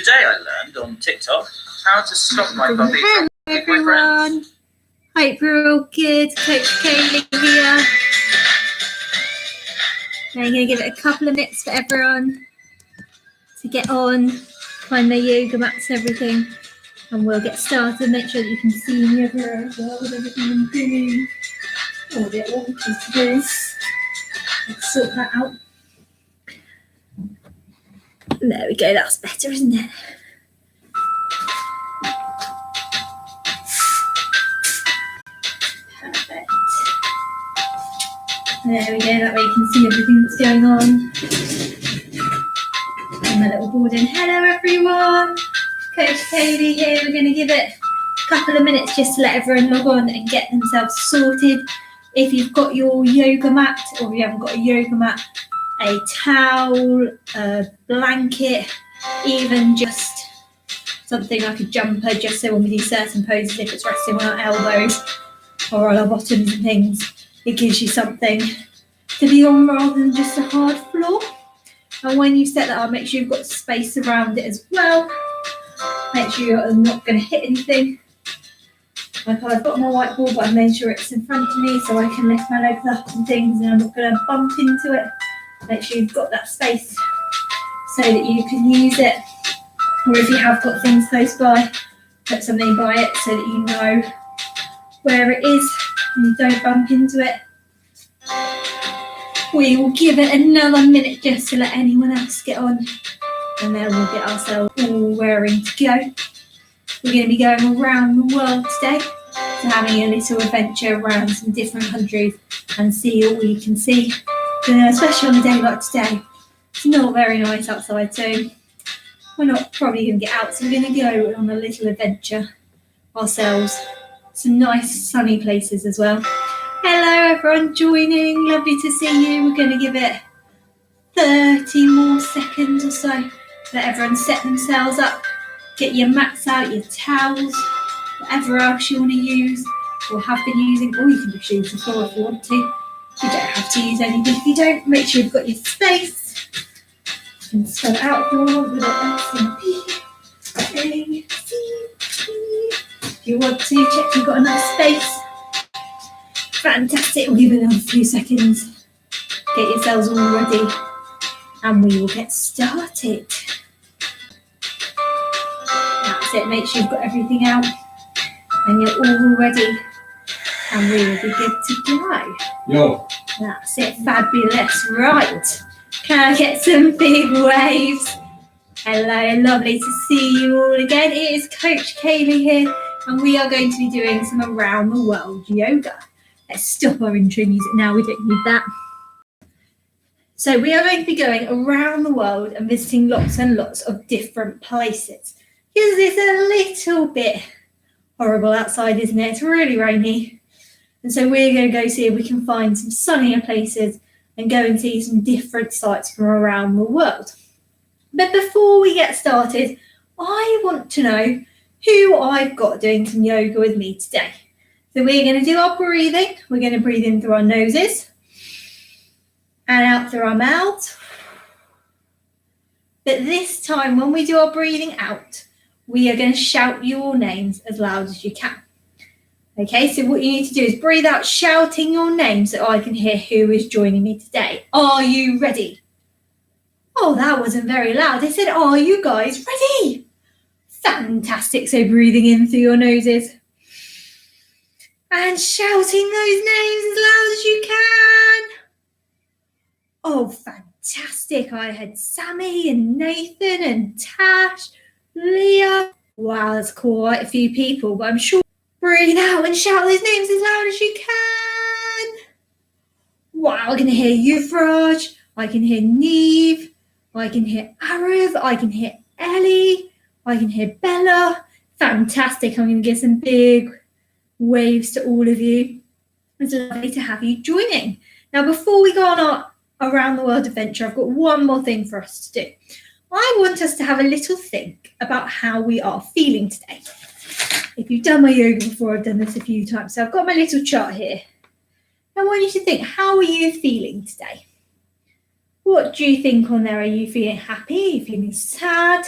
Today I learned on TikTok how to stop my puppy Hello everyone. Hope you're all good. Coach Kaylee here. Now I'm going to give it a couple of minutes for everyone to get on, find their yoga mats and everything, and we'll get started. Make sure that you can see me everywhere as well with everything I'm doing. Oh, they're all to do. Let's sort that out. There we go, that's better, isn't it? Perfect. There we go, that way you can see everything that's going on. And my little board in. Hello everyone, Coach Katie here. We're going to give it a couple of minutes just to let everyone log on and get themselves sorted. If you've got your yoga mat, or if you haven't got a yoga mat, a towel, a blanket, even just something like a jumper, just so when we do certain poses, if it's resting on our elbows or on our bottoms and things, it gives you something to be on rather than just a hard floor. And when you set that up, make sure you've got space around it as well. Make sure you're not going to hit anything. Like I've got my whiteboard, but I've made sure it's in front of me so I can lift my legs up and things, and I'm not going to bump into it. Make sure you've got that space so that you can use it. Or if you have got things close by, put something by it so that you know where it is and you don't bump into it. We will give it another minute just to let anyone else get on, and then we'll get ourselves all raring to go. We're going to be going around the world today, so having a little adventure around some different countries and see all we can see. Especially on a day like today, it's not very nice outside, so we're not probably going to get out, so we're going to go on a little adventure ourselves. Some nice sunny places as well. Hello everyone joining, lovely to see you. We're going to give it 30 more seconds or so. Let everyone set themselves up. Get your mats out, your towels, whatever else you want to use or have been using. Or you can just use the floor if you want to. You don't have to use anything. If you don't, make sure you've got your space. You can spell it out if you want with S and P, A, C, P. If you want to, check you've got enough space. Fantastic. We'll give it a few seconds. Get yourselves all ready and we will get started. That's it. Make sure you've got everything out and you're all ready and we will be good to go. Yo. That's it. Fabulous. Right. Can I get some big waves? Hello. Lovely to see you all again. It is Coach Kaylee here and we are going to be doing some around the world yoga. Let's stop our intro music now, we don't need that. So we are going to be going around the world and visiting lots and lots of different places. Because it's a little bit horrible outside, isn't it? It's really rainy. And so we're going to go see if we can find some sunnier places and go and see some different sites from around the world. But before we get started, I want to know who I've got doing some yoga with me today. So we're going to do our breathing. We're going to breathe in through our noses and out through our mouths. But this time, when we do our breathing out, we are going to shout your names as loud as you can. Okay, so what you need to do is breathe out, shouting your name so I can hear who is joining me today. Are you ready? Oh, that wasn't very loud. I said, are you guys ready? Fantastic. So breathing in through your noses. And shouting those names as loud as you can. Oh, fantastic. I had Sammy and Nathan and Tash, Leah. Wow, that's quite a few people, but I'm sure. Breathe out and shout those names as loud as you can. Wow, I can hear Yuvraj. I can hear Neve. I can hear Arav. I can hear Ellie. I can hear Bella. Fantastic. I'm going to give some big waves to all of you. It's lovely to have you joining. Now, before we go on our around the world adventure, I've got one more thing for us to do. I want us to have a little think about how we are feeling today. If you've done my yoga before, I've done this a few times. So I've got my little chart here. I want you to think, how are you feeling today? What do you think on there? Are you feeling happy? Are you feeling sad?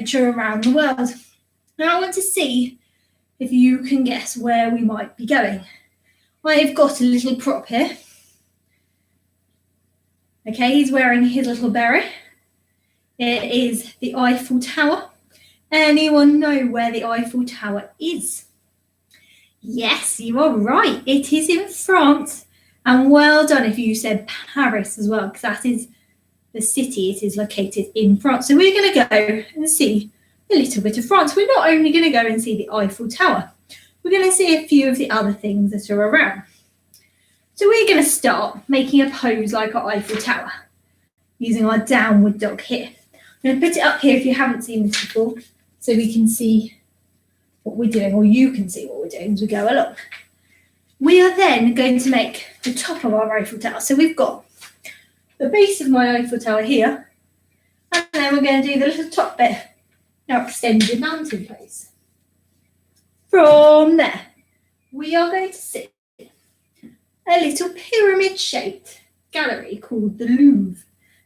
adventure around the world. Now I want to see if you can guess where we might be going. I've got a little prop here. Okay, he's wearing his little beret. It is the Eiffel Tower. Anyone know where the Eiffel Tower is? Yes, you are right. It is in France. And well done if you said Paris as well, because that is the city. It is located in France. So we're going to go and see a little bit of France. We're not only going to go and see the Eiffel Tower. We're going to see a few of the other things that are around. So we're going to start making a pose like our Eiffel Tower, using our downward dog here. I'm going to put it up here if you haven't seen this before, so we can see what we're doing, or you can see what we're doing as we go along. We are then going to make the top of our Eiffel Tower. So we've got the base of my Eiffel Tower here, and then we're going to do the little top bit. Now extend your mountain pose. From there, we are going to sit a little pyramid-shaped gallery called the Louvre.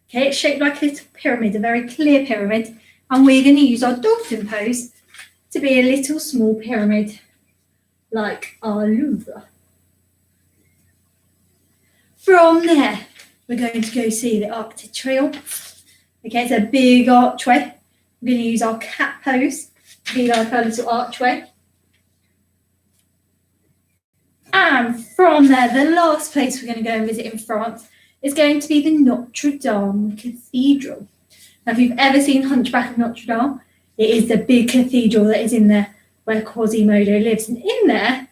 Okay, it's shaped like a little pyramid, a very clear pyramid, and we're going to use our dolphin pose to be a little small pyramid like our Louvre. From there, we're going to go see the Arc de Triomphe. Okay, it's a big archway. We're going to use our cat pose to be like our little archway. And from there, the last place we're going to go and visit in France is going to be the Notre Dame Cathedral. Now, if you've ever seen Hunchback of Notre Dame, it is the big cathedral that is in there where Quasimodo lives. And in there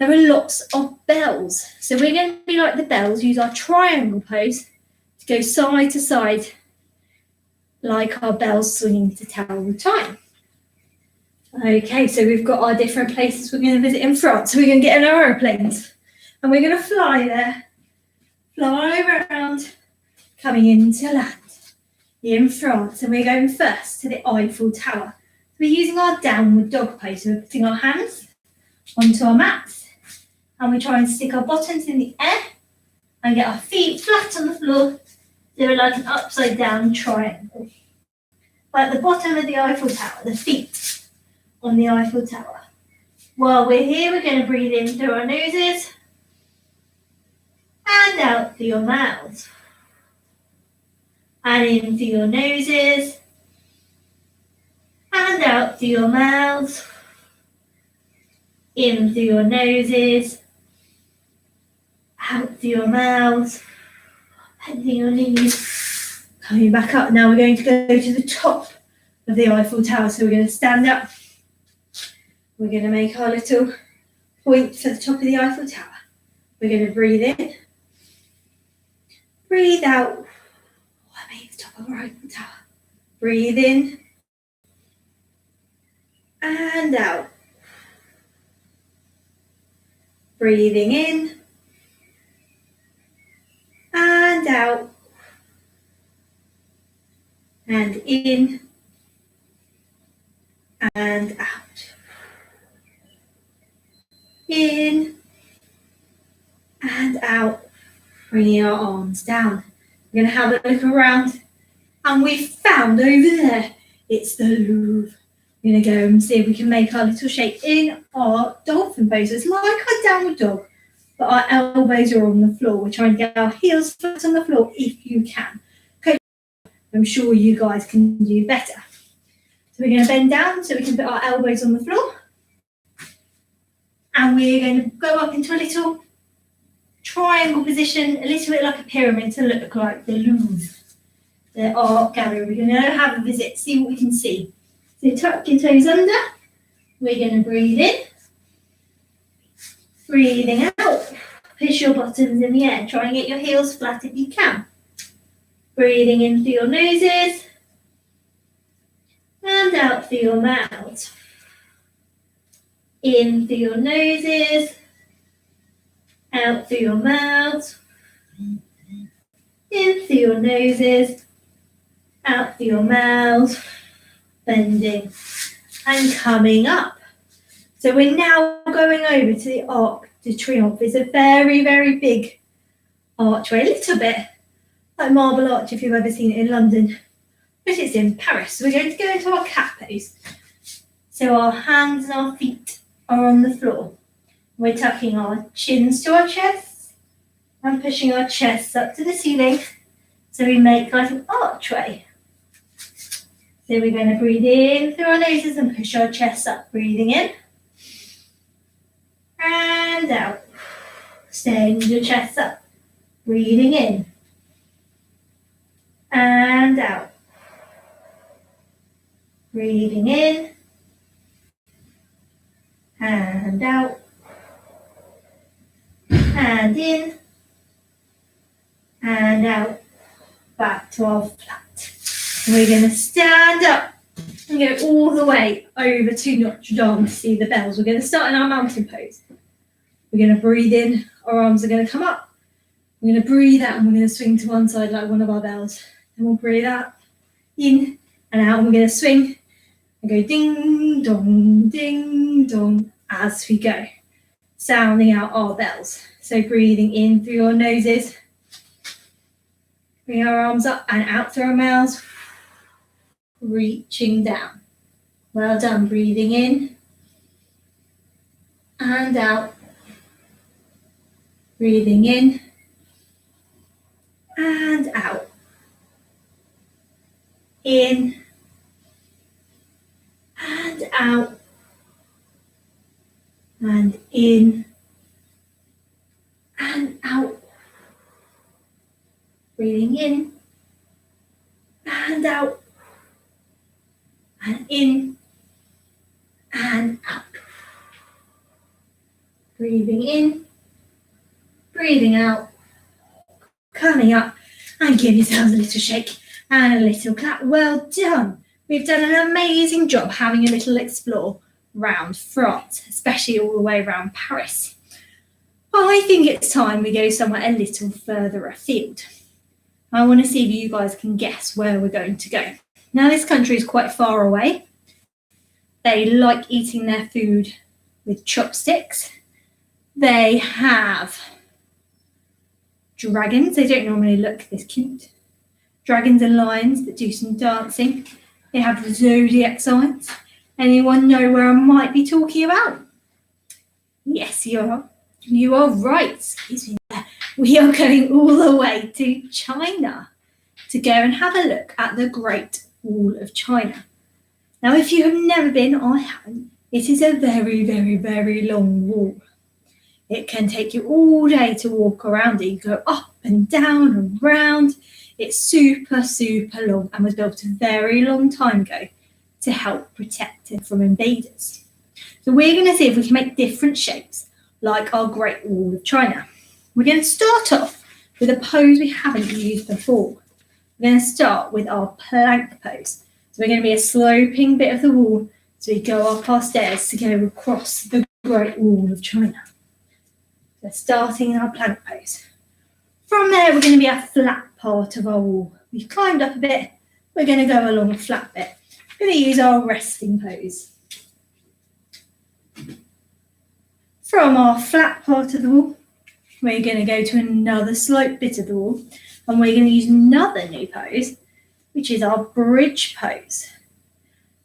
are lots of bells. So we're going to be like the bells, use our triangle pose to go side to side like our bells swinging to tell the time. Okay, so we've got our different places we're going to visit in France. So we're going to get in our aeroplanes and we're going to fly there, fly around, coming into land in France. And we're going first to the Eiffel Tower. We're using our downward dog pose. So we're putting our hands onto our mats and we try and stick our bottoms in the air and get our feet flat on the floor. So we're like an upside down triangle. But at the bottom of the Eiffel Tower, the feet on the Eiffel Tower. While we're here, we're going to breathe in through our noses and out through your mouths. And in through your noses and out through your mouths. In through your noses, out through your mouths, bending your knees, coming back up. Now we're going to go to the top of the Eiffel Tower. So we're going to stand up. We're going to make our little point for the top of the Eiffel Tower. We're going to breathe in, breathe out. I made the top of our Eiffel Tower. Breathe in and out. Breathing in and out. And in and out. In and out, bringing our arms down. We're going to have a look around and we've found over there, it's the Louvre. We're going to go and see if we can make our little shape in our dolphin poses, like our downward dog, but our elbows are on the floor. We're trying to get our heels flat on the floor if you can. Okay, I'm sure you guys can do better. So we're going to bend down so we can put our elbows on the floor. And we're going to go up into a little triangle position, a little bit like a pyramid to look like the Louvre, the art gallery. We're going to have a visit, see what we can see. So tuck your toes under. We're going to breathe in. Breathing out. Push your bottoms in the air. Try and get your heels flat if you can. Breathing in through your noses. And out through your mouth. In through your noses. Out through your mouth. In through your noses. Out through your mouth. Bending. And coming up. So we're now going over to the Arc de Triomphe. It's a very, very big archway, a little bit like Marble Arch if you've ever seen it in London, but it's in Paris. So we're going to go into our cat pose. So our hands and our feet are on the floor. We're tucking our chins to our chests and pushing our chests up to the ceiling so we make like an archway. So we're going to breathe in through our noses and push our chests up, breathing in. And out. Staying your chest up. Breathing in. And out. Breathing in. And out. And in. And out. Back to our flat. We're going to stand up and go all the way over to Notre Dame to see the bells. We're going to start in our mountain pose. We're going to breathe in, our arms are going to come up. We're going to breathe out and we're going to swing to one side like one of our bells. Then we'll breathe out, in and out, and we're going to swing and go ding dong as we go, sounding out our bells. So breathing in through your noses, bring our arms up and out through our mouths, reaching down. Well done, breathing in and out. Breathing in and out. In and out. And in and out. Breathing in and out. And in and out. Breathing in. Breathing out, coming up, and give yourselves a little shake and a little clap. Well done. We've done an amazing job having a little explore around France, especially all the way around Paris. I think it's time we go somewhere a little further afield. I want to see if you guys can guess where we're going to go. Now, this country is quite far away. They like eating their food with chopsticks. They have dragons. They don't normally look this cute. Dragons and lions that do some dancing. They have the zodiac signs. Anyone know where I might be talking about? Yes, you are right. Excuse me. We are going all the way to China to go and have a look at the Great Wall of China. Now, if you have never been, I haven't, it is a very, very, very long wall. It can take you all day to walk around it. You go up and down and round. It's super, super long and was built a very long time ago to help protect it from invaders. So we're going to see if we can make different shapes like our Great Wall of China. We're going to start off with a pose we haven't used before. We're going to start with our plank pose. So we're going to be a sloping bit of the wall so we go up our stairs to go across the Great Wall of China. So starting in our plank pose. From there, we're going to be a flat part of our wall. We've climbed up a bit. We're going to go along a flat bit. We're going to use our resting pose. From our flat part of the wall, we're going to go to another slope bit of the wall, and we're going to use another new pose, which is our bridge pose.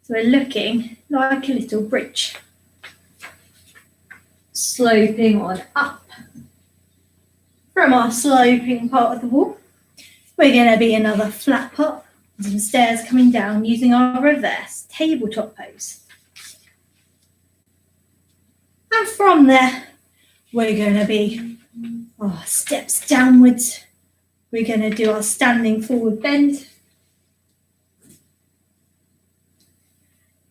So we're looking like a little bridge, sloping on up from our sloping part of the wall, we're going to be another flat part and some stairs coming down using our reverse tabletop pose. And from there, we're going to be steps downwards. We're going to do our standing forward bend.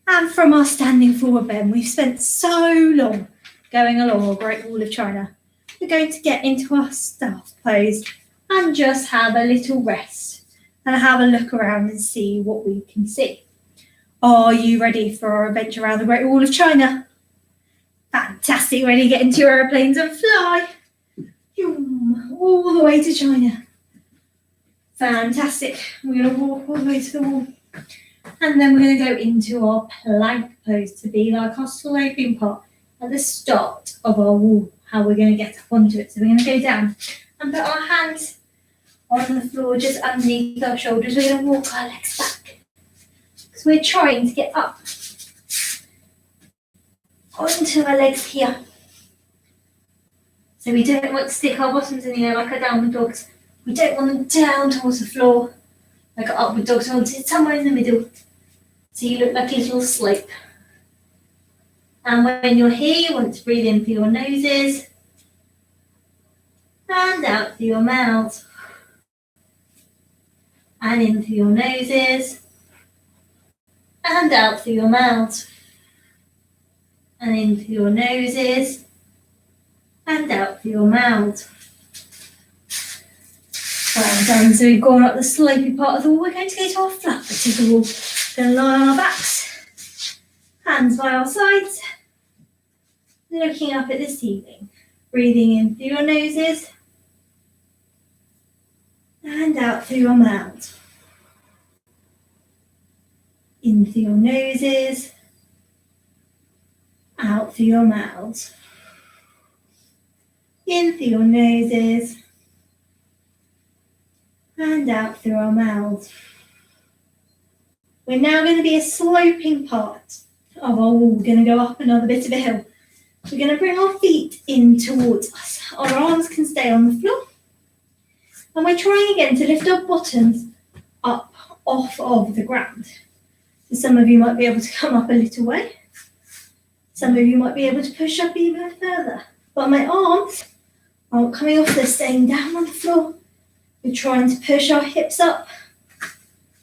And from our standing forward bend, we've spent so long going along our Great Wall of China. We're going to get into our staff pose and just have a little rest and have a look around and see what we can see. Are you ready for our adventure around the Great Wall of China? Fantastic, ready to get into your aeroplanes and fly all the way to China. Fantastic, we're going to walk all the way to the wall. And then we're going to go into our plank pose to be like our sloping part at the start of our wall, how we're going to get up onto it. So we're going to go down and put our hands on the floor just underneath our shoulders. We're going to walk our legs back because we're trying to get up onto our legs here. So we don't want to stick our bottoms in the air like our downward dogs. We don't want them down towards the floor like our upward dogs. We want it somewhere in the middle so you look like a little slope. And when you're here, you want to breathe in through your noses and out through your mouth. And in through your noses and out through your mouth. And in through your noses and out through your mouth. Well done. So we've gone up the slopey part of the wall. We're going to go to our flat bit of the wall. Going to lie on our backs, hands by our sides, looking up at the ceiling. Breathing in through your noses and out through your mouth. In through your noses, out through your mouths. In through your noses and out through our mouths. We're now going to be a sloping part of our wall. We're going to go up another bit of a hill. We're going to bring our feet in towards us. Our arms can stay on the floor. And we're trying again to lift our bottoms up off of the ground. So some of you might be able to come up a little way. Some of you might be able to push up even further. But my arms aren't coming off, they're staying down on the floor. We're trying to push our hips up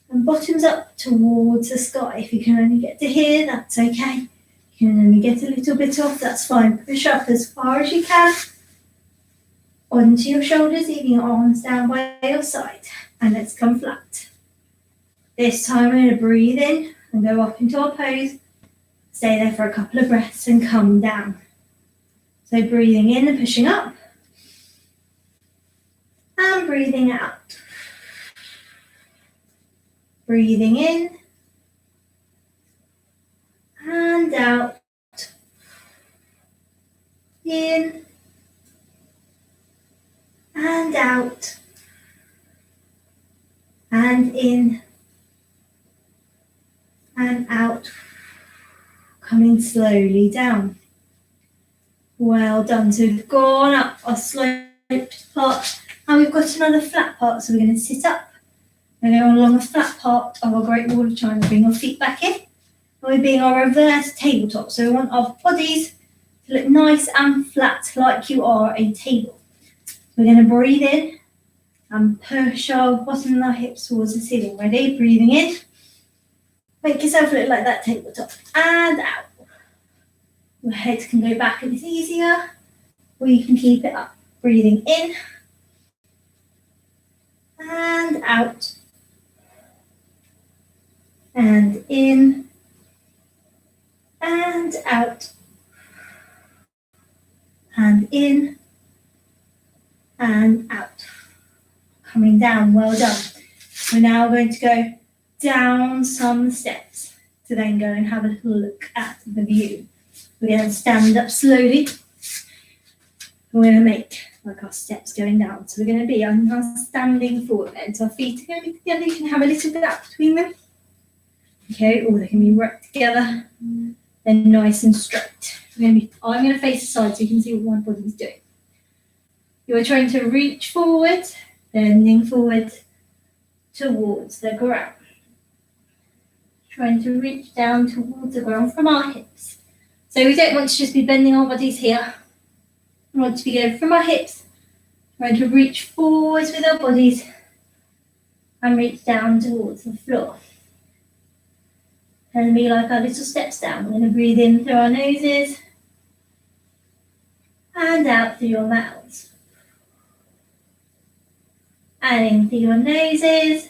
and bottoms up towards the sky. If you can only get to here, that's okay. If you can only get a little bit off, that's fine. Push up as far as you can onto your shoulders, leaving your arms down by your side. And let's come flat. This time we're going to breathe in and go up into our pose. Stay there for a couple of breaths and come down. So breathing in and pushing up. And breathing out. Breathing in and out. In and out. And in and out. Coming slowly down. Well done. So we've gone up our sloped part and we've got another flat part. So we're going to sit up. We're going along the flat part of our Great Wall of China. Bring our feet back in. And we're being our reverse tabletop. So we want our bodies to look nice and flat like you are a table. We're going to breathe in and push our bottom of our hips towards the ceiling. Ready? Breathing in. Make yourself look like that tabletop. And out. Your head can go back if it's easier, or you can keep it up. Breathing in and out. And in and out. And in and out. Coming down, well done. We're now going to go down some steps to then go and have a little look at the view. We're going to stand up slowly. We're going to make like our steps going down. So we're going to be on our standing forward bend. So our feet are going to be together. You can have a little gap between them. Okay, or they can be right together. Then nice and straight. I'm going to face the side so you can see what my body's doing. You're trying to reach forward, bending forward towards the ground. Trying to reach down towards the ground from our hips. So we don't want to just be bending our bodies here. We want to be going from our hips, trying to reach forwards with our bodies and reach down towards the floor. And be like our little steps down. We're going to breathe in through our noses and out through your mouths. And in through your noses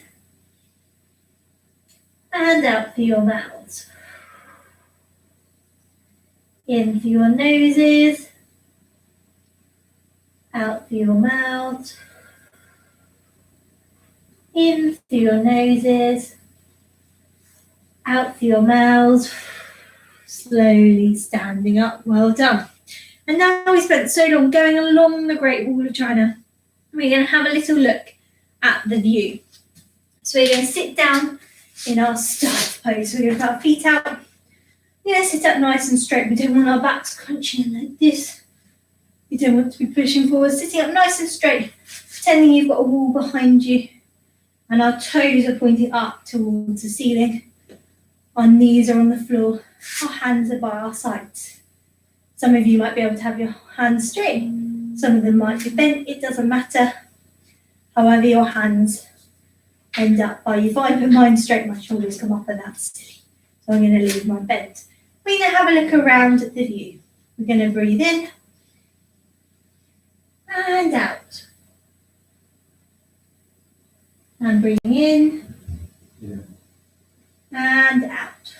and out through your mouths. In through your noses, out through your mouths. In through your noses, out through your mouths, slowly standing up. Well done. And now we spent so long going along the Great Wall of China. We're going to have a little look at the view. So we're going to sit down in our start pose. We're going to put our feet out. We're going to sit up nice and straight. We don't want our backs crunching in like this. You don't want to be pushing forward. Sitting up nice and straight, pretending you've got a wall behind you. And our toes are pointing up towards the ceiling. Our knees are on the floor. Our hands are by our sides. Some of you might be able to have your hands straight. Some of them might be bent. It doesn't matter. However your hands end up by you. If I put mine straight, my shoulders come up and that's silly. So I'm going to leave mine bent. We're going to have a look around at the view. We're going to breathe in and out. And breathing in and out.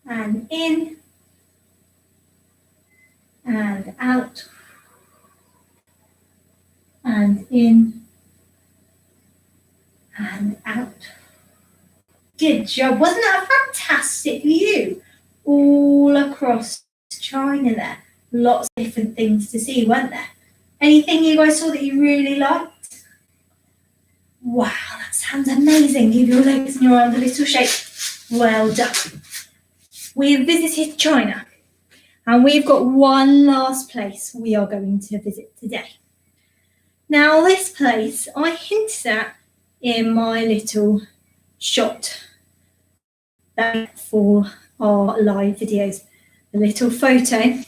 And in and out. And in and out. Good job. Wasn't that a fantastic view? All across China there. Lots of different things to see, weren't there? Anything you guys saw that you really liked? Wow, that sounds amazing. Give your legs and your arms a little shake. Well done. We've visited China and we've got one last place we are going to visit today. Now this place I hinted at in my little shot for our live videos, the little photo.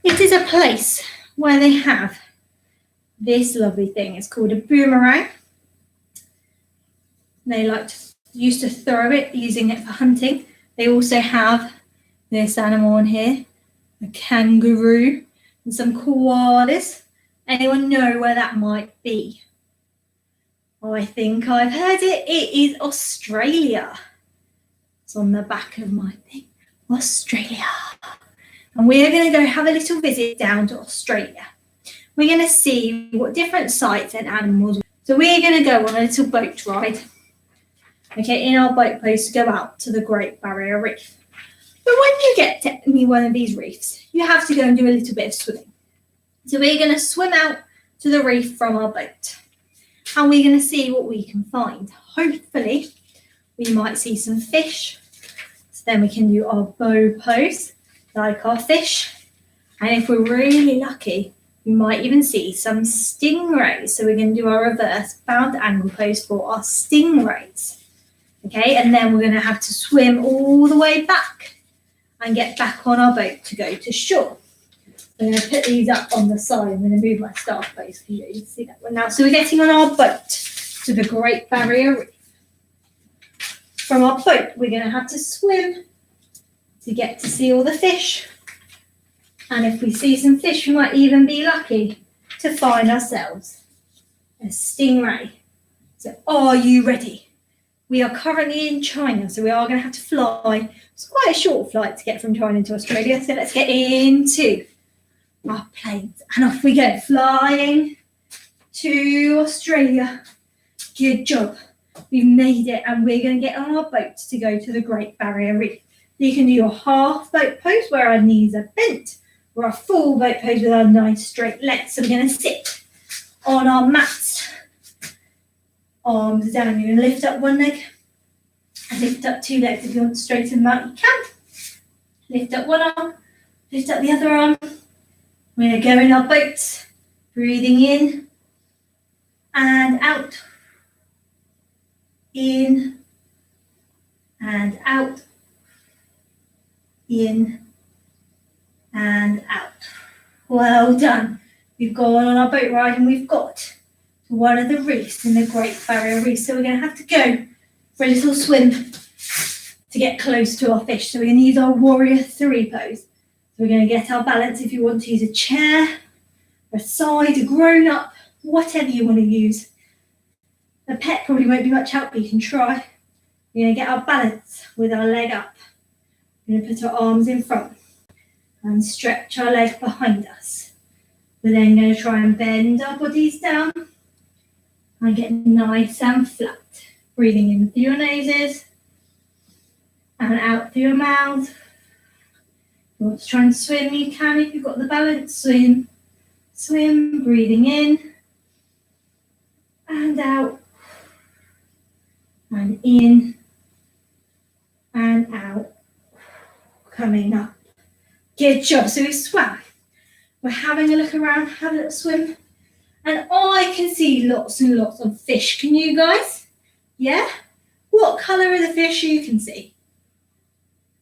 It is a place where they have this lovely thing. It's called a boomerang. They used to throw it, using it for hunting. They also have this animal on here, a kangaroo, and some koalas. Anyone know where that might be? I think I've heard it. It is Australia. It's on the back of my thing. Australia. And we're going to go have a little visit down to Australia. We're going to see what different sights and animals. So we're going to go on a little boat ride. Okay, in our boat pose to go out to the Great Barrier Reef. But when you get to any one of these reefs, you have to go and do a little bit of swimming. So we're going to swim out to the reef from our boat. And we're going to see what we can find. Hopefully, we might see some fish. So then we can do our bow pose, like our fish. And if we're really lucky, we might even see some stingrays. So we're going to do our reverse bound angle pose for our stingrays. Okay, and then we're going to have to swim all the way back and get back on our boat to go to shore. I'm going to put these up on the side. I'm going to move my staff base for you. You can see that one now. So we're getting on our boat to the Great Barrier Reef. From our boat, we're going to have to swim to get to see all the fish. And if we see some fish, we might even be lucky to find ourselves a stingray. So are you ready? We are currently in China, so we are going to have to fly. It's quite a short flight to get from China to Australia. So let's get into our planes. And off we go, flying to Australia. Good job. We've made it, and we're going to get on our boat to go to the Great Barrier Reef. You can do your half boat pose where our knees are bent, or a full boat pose with our nice straight legs. So we're going to sit on our mats, arms down. You're going to lift up one leg and lift up two legs. If you want to straighten them out, you can. Lift up one arm, lift up the other arm, We're going to go in our boat, breathing in and out, in and out, in and out. Well done. We've gone on our boat ride and we've got to one of the reefs in the Great Barrier Reef. So we're going to have to go for a little swim to get close to our fish. So we're going to use our Warrior 3 pose. So we're going to get our balance. If you want to use a chair, a side, a grown-up, whatever you want to use. A pet probably won't be much help, but you can try. We're going to get our balance with our leg up. We're going to put our arms in front and stretch our leg behind us. We're then going to try and bend our bodies down and get nice and flat. Breathing in through your noses and out through your mouth. If you want to try and swim, you can if you've got the balance. Swim, swim, breathing in and out and in and out. Coming up. Good job. So we swam. We're having a look around, having a little swim. And I can see lots and lots of fish. Can you guys? Yeah? What colour are the fish you can see?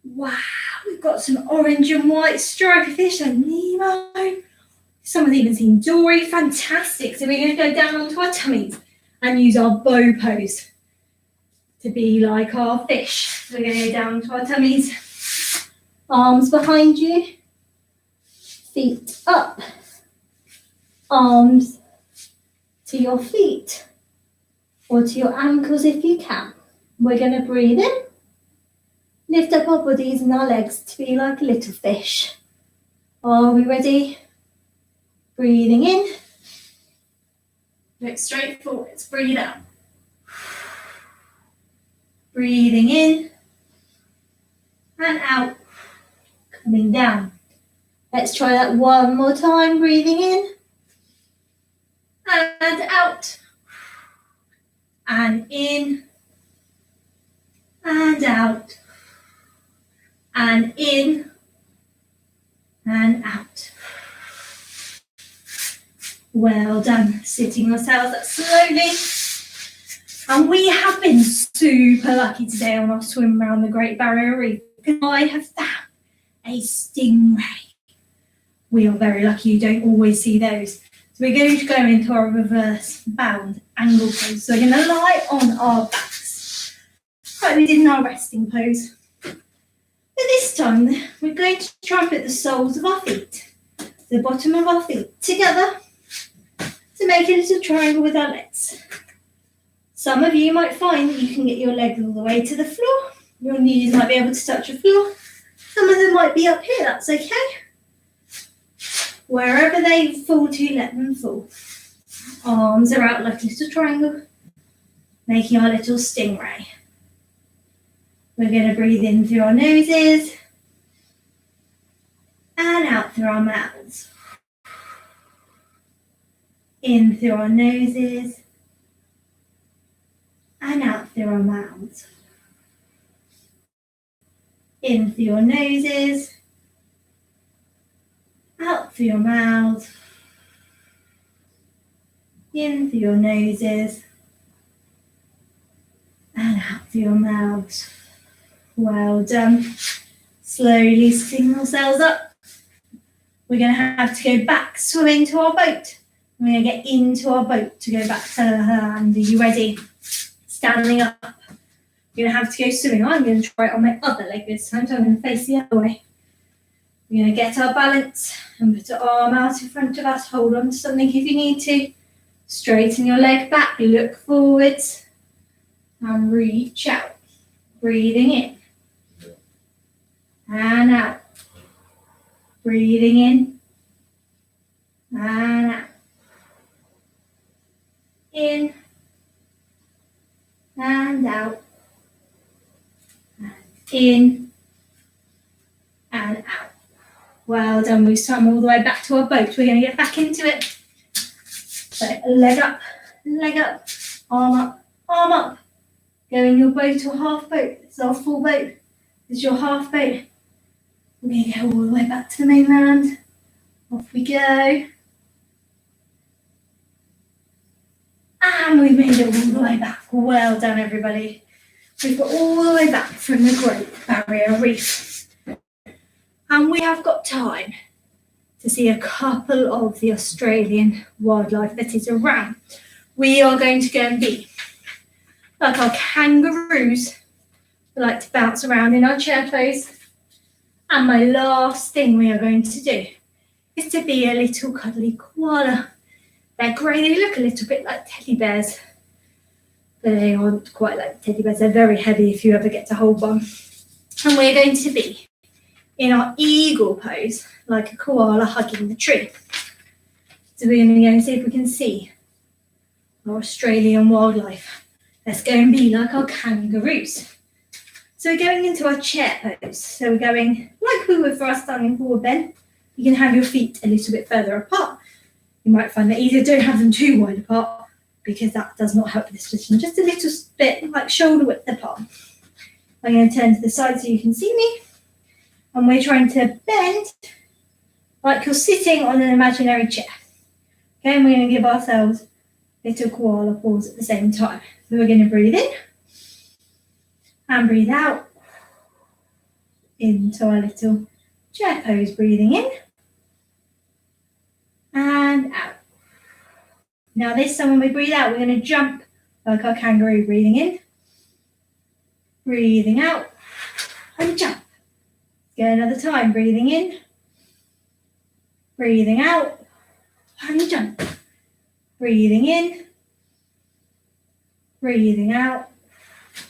Wow, we've got some orange and white striped fish like Nemo. Some have even seen Dory. Fantastic. So we're going to go down onto our tummies and use our bow pose to be like our fish. So we're going to go down onto our tummies. Arms behind you. Feet up. Arms to your feet or to your ankles if you can. We're going to breathe in. Lift up our bodies and our legs to be like a little fish. Are we ready? Breathing in. Look straight forwards. Breathe out. Breathing in and out. Coming down. Let's try that one more time. Breathing in and out and in and out and in and out. Well done. Sitting ourselves up slowly. And we have been super lucky today on our swim around the Great Barrier Reef because I have found a stingray. We are very lucky, you don't always see those. So we're going to go into our reverse bound angle pose. So we're going to lie on our backs, like we did in our resting pose. But this time, we're going to try and put the soles of our feet, the bottom of our feet together to make a little triangle with our legs. Some of you might find that you can get your legs all the way to the floor. Your knees might be able to touch the floor. Some of them might be up here, that's okay. Wherever they fall to, let them fall. Arms are out like a little triangle, making our little stingray. We're going to breathe in through our noses and out through our mouths. In through our noses and out through our mouths. In through your noses, out through your mouths, in through your noses, and out through your mouths. Well done. Slowly sitting ourselves up. We're going to have to go back swimming to our boat. We're going to get into our boat to go back to land. Are you ready? Standing up. We're going to have to go swimming. I'm going to try it on my other leg this time, so I'm going to face the other way. We're going to get our balance and put our arm out in front of us. Hold on to something if you need to. Straighten your leg back, look forwards, and reach out. Breathing in and out. Breathing in and out. In and out. And in and out. Well done. We've swum all the way back to our boat. We're going to get back into it. So leg up, arm up, arm up. Go in your boat or half boat. This is our full boat. This is your half boat. We're going to go all the way back to the mainland. Off we go. And we made it all the way back. Well done, everybody. We've got all the way back from the Great Barrier Reef. And we have got time to see a couple of the Australian wildlife that is around. We are going to go and be like our kangaroos. We like to bounce around in our chair pose. And my last thing we are going to do is to be a little cuddly koala. They're grey, they look a little bit like teddy bears. But they aren't quite like teddy bears, they're very heavy if you ever get to hold one. And we're going to be in our eagle pose, like a koala hugging the tree. So we're going to go and see if we can see our Australian wildlife. Let's go and be like our kangaroos. So we're going into our chair pose. So we're going like we would for our standing forward bend. You can have your feet a little bit further apart. You might find that either don't have them too wide apart because that does not help this position. Just a little bit like shoulder width apart. I'm going to turn to the side so you can see me. And we're trying to bend like you're sitting on an imaginary chair. Okay, and we're going to give ourselves a little koala pause at the same time. So we're going to breathe in and breathe out into our little chair pose, breathing in and out. Now this time when we breathe out, we're going to jump like our kangaroo, breathing in, breathing out, and jump. Go another time, breathing in, breathing out, and jump. Breathing in, breathing out,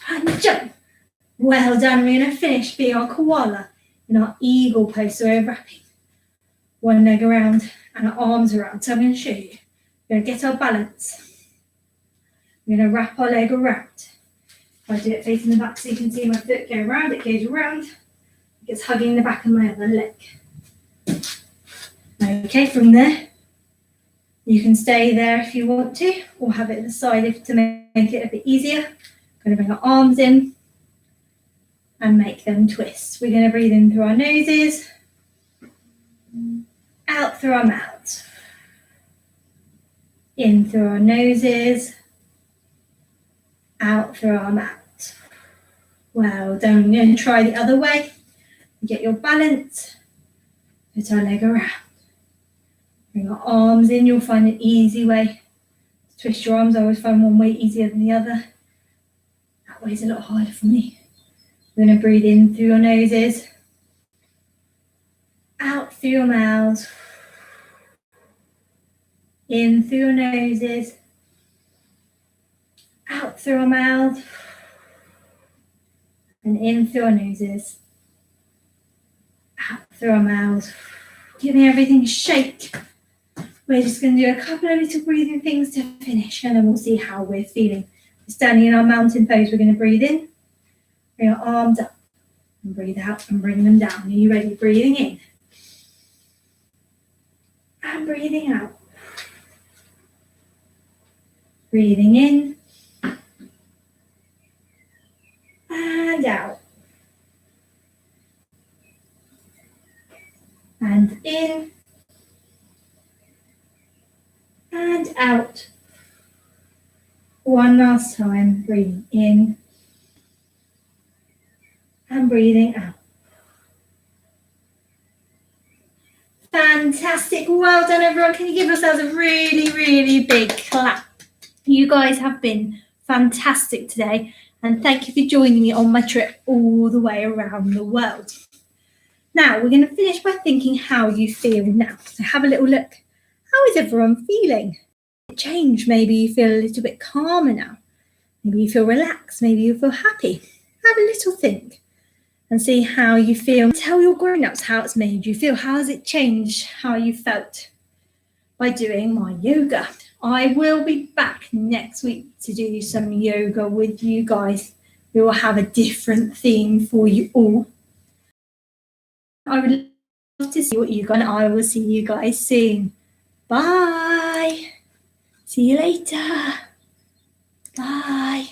and jump. Well done. We're going to finish being our koala in our eagle pose. So we're wrapping one leg around and our arms around. So I'm going to show you. We're going to get our balance. We're going to wrap our leg around. If I do it facing the back so you can see my foot go around, it goes around. It's hugging the back of my other leg. Okay, from there, you can stay there if you want to, or have it at the side to make it a bit easier. Going to bring our arms in and make them twist. We're going to breathe in through our noses, out through our mouths. In through our noses, out through our mouths. Well done. We're going to try the other way. Get your balance, put our leg around. Bring our arms in, you'll find an easy way to twist your arms. I always find one way easier than the other. That way's a lot harder for me. We're going to breathe in through your noses, out through your mouths, in through your noses, out through our mouths, and in through our noses, out through our mouths. Giving everything a shake. We're just going to do a couple of little breathing things to finish, and then we'll see how we're feeling. We're standing in our mountain pose. We're going to breathe in, bring our arms up, and breathe out and bring them down. Are you ready? Breathing in and breathing out. Breathing in and out. And in and out. One last time, breathing in and breathing out. Fantastic. Well done, everyone. Can you give yourselves a really, really big clap? You guys have been fantastic today, and thank you for joining me on my trip all the way around the world. Now, we're going to finish by thinking how you feel now. So have a little look. How is everyone feeling? Change. Maybe you feel a little bit calmer now. Maybe you feel relaxed. Maybe you feel happy. Have a little think and see how you feel. Tell your grown-ups how it's made you feel. How has it changed how you felt by doing my yoga? I will be back next week to do some yoga with you guys. We will have a different theme for you all. I would love to see what you got, and I will see you guys soon. Bye. See you later. Bye.